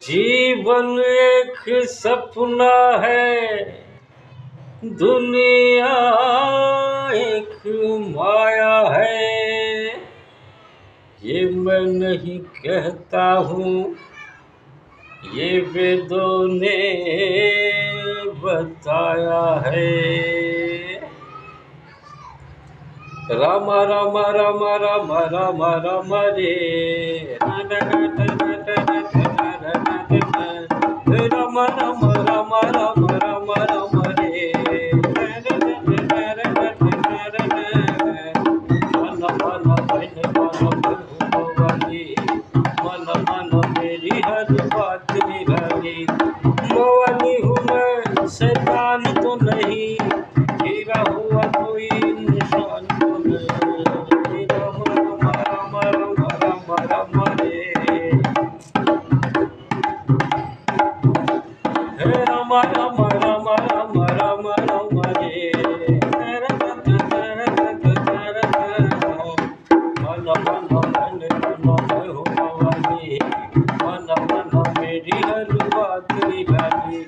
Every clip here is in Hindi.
जीवन एक सपना है, दुनिया एक माया है। ये मैं नहीं कहता हूँ, ये वेदों ने बताया है। राम राम राम राम राम राम रे, राम राम राम राम राम राम रे। मन मन बन मन भगवानी, मन मन मेरी हर बात निराली। मोवाली हूँ मैं, शैतान तो नहीं, हीरा हुआ कोई निशान तो नहीं। राम राम राम राम राम राम रे, हे राम राम राम राम राम राम रे। मन मन मन मन हो भवानी, मन मन मेरी हर बात निराली।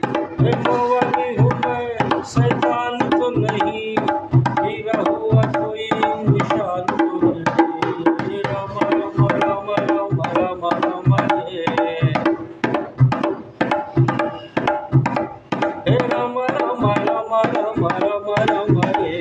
हे मोवाली हूँ मैं, शैतान तो नहीं, हीरा हुआ कोई निशान तो नहीं। राम राम राम राम राम राम रे, हे राम राम राम राम राम राम रे।